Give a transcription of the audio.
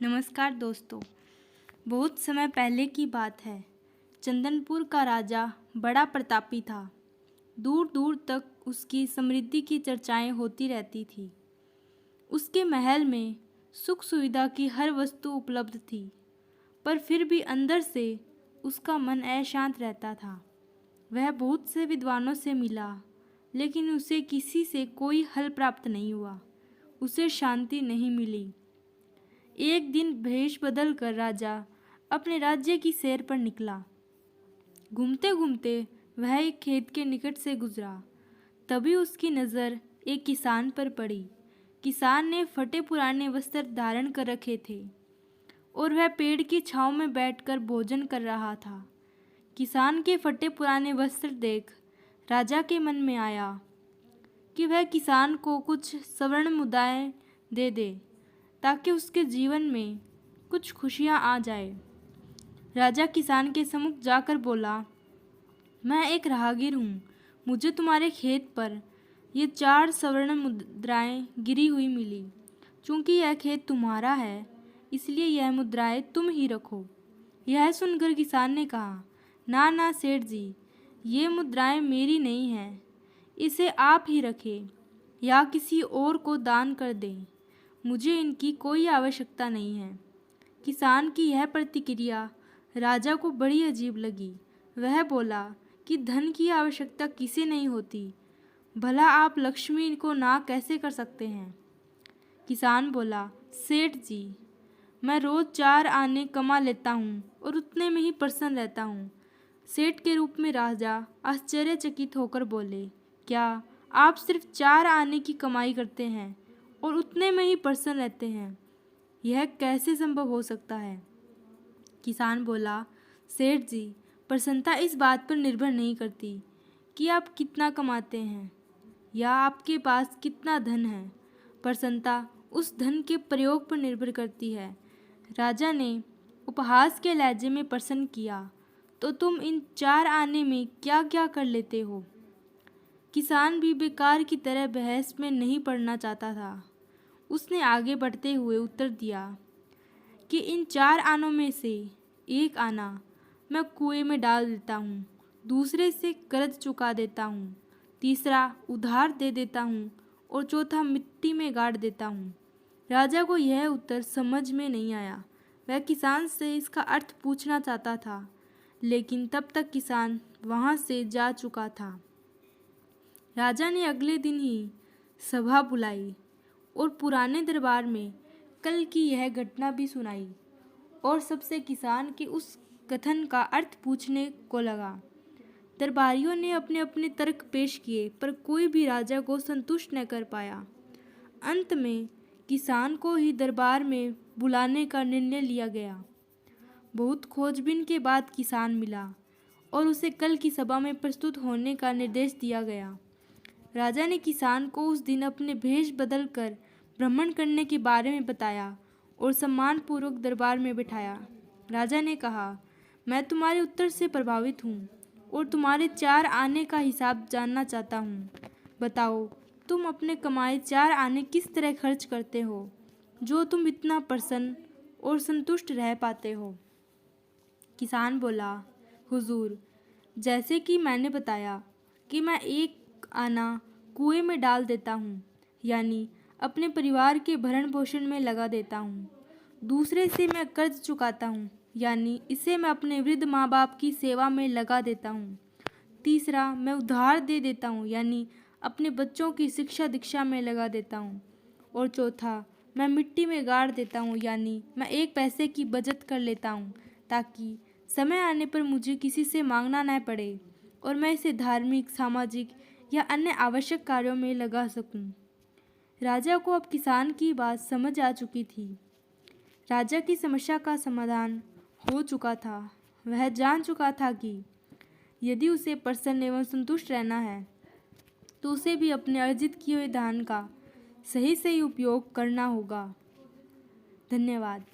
नमस्कार दोस्तों। बहुत समय पहले की बात है। चंदनपुर का राजा बड़ा प्रतापी था। दूर दूर तक उसकी समृद्धि की चर्चाएं होती रहती थी। उसके महल में सुख सुविधा की हर वस्तु उपलब्ध थी, पर फिर भी अंदर से उसका मन अशांत रहता था। वह बहुत से विद्वानों से मिला, लेकिन उसे किसी से कोई हल प्राप्त नहीं हुआ। उसे शांति नहीं मिली। एक दिन भेष बदल कर राजा अपने राज्य की सैर पर निकला। घूमते घूमते वह एक खेत के निकट से गुजरा। तभी उसकी नज़र एक किसान पर पड़ी। किसान ने फटे पुराने वस्त्र धारण कर रखे थे और वह पेड़ की छांव में बैठकर भोजन कर रहा था। किसान के फटे पुराने वस्त्र देख राजा के मन में आया कि वह किसान को कुछ स्वर्ण मुद्राएं दे दे, ताकि उसके जीवन में कुछ खुशियाँ आ जाए। राजा किसान के सम्मुख जाकर बोला, मैं एक राहगीर हूँ। मुझे तुम्हारे खेत पर ये 4 स्वर्ण मुद्राएं गिरी हुई मिली। चूँकि यह खेत तुम्हारा है, इसलिए यह मुद्राएं तुम ही रखो। यह सुनकर किसान ने कहा, ना ना सेठ जी, ये मुद्राएं मेरी नहीं हैं। इसे आप ही रखें या किसी और को दान कर दें। मुझे इनकी कोई आवश्यकता नहीं है। किसान की यह प्रतिक्रिया राजा को बड़ी अजीब लगी। वह बोला कि धन की आवश्यकता किसे नहीं होती, भला आप लक्ष्मी को ना कैसे कर सकते हैं। किसान बोला, सेठ जी, मैं रोज़ 4 आने कमा लेता हूँ और उतने में ही प्रसन्न रहता हूँ। सेठ के रूप में राजा आश्चर्यचकित होकर बोले, क्या आप सिर्फ 4 आने की कमाई करते हैं और उतने में ही प्रसन्न रहते हैं? यह कैसे संभव हो सकता है? किसान बोला, सेठ जी, प्रसन्नता इस बात पर निर्भर नहीं करती कि आप कितना कमाते हैं या आपके पास कितना धन है। प्रसन्नता उस धन के प्रयोग पर निर्भर करती है। राजा ने उपहास के लहजे में प्रश्न किया, तो तुम इन 4 आने में क्या क्या कर लेते हो? किसान भी बेकार की तरह बहस में नहीं पड़ना चाहता था। उसने आगे बढ़ते हुए उत्तर दिया कि इन 4 आनों में से एक आना मैं कुएं में डाल देता हूँ, दूसरे से कर्ज चुका देता हूँ, तीसरा उधार दे देता हूँ और चौथा मिट्टी में गाड़ देता हूँ। राजा को यह उत्तर समझ में नहीं आया। वह किसान से इसका अर्थ पूछना चाहता था, लेकिन तब तक किसान वहाँ से जा चुका था। राजा ने अगले दिन ही सभा बुलाई और पुराने दरबार में कल की यह घटना भी सुनाई और सबसे किसान के उस कथन का अर्थ पूछने को लगा। दरबारियों ने अपने अपने तर्क पेश किए, पर कोई भी राजा को संतुष्ट न कर पाया। अंत में किसान को ही दरबार में बुलाने का निर्णय लिया गया। बहुत खोजबीन के बाद किसान मिला और उसे कल की सभा में प्रस्तुत होने का निर्देश दिया गया। राजा ने किसान को उस दिन अपने भेष बदल कर भ्रमण करने के बारे में बताया और सम्मानपूर्वक दरबार में बिठाया। राजा ने कहा, मैं तुम्हारे उत्तर से प्रभावित हूँ और तुम्हारे 4 आने का हिसाब जानना चाहता हूँ। बताओ, तुम अपने कमाए 4 आने किस तरह खर्च करते हो, जो तुम इतना प्रसन्न और संतुष्ट रह पाते हो? किसान बोला, हुजूर, जैसे कि मैंने बताया कि मैं एक आना कुएं में डाल देता हूँ, यानी अपने परिवार के भरण पोषण में लगा देता हूँ। दूसरे से मैं कर्ज चुकाता हूँ, यानी इसे मैं अपने वृद्ध माँ बाप की सेवा में लगा देता हूँ। तीसरा, मैं उधार दे देता हूँ, यानी अपने बच्चों की शिक्षा दीक्षा में लगा देता हूँ। और चौथा, मैं मिट्टी में गाड़ देता हूँ, यानी मैं एक पैसे की बचत कर लेता हूँ, ताकि समय आने पर मुझे किसी से मांगना न पड़े और मैं इसे धार्मिक, सामाजिक या अन्य आवश्यक कार्यों में लगा सकूं। राजा को अब किसान की बात समझ आ चुकी थी। राजा की समस्या का समाधान हो चुका था। वह जान चुका था कि यदि उसे प्रसन्न एवं संतुष्ट रहना है, तो उसे भी अपने अर्जित किए हुए धन का सही उपयोग करना होगा। धन्यवाद।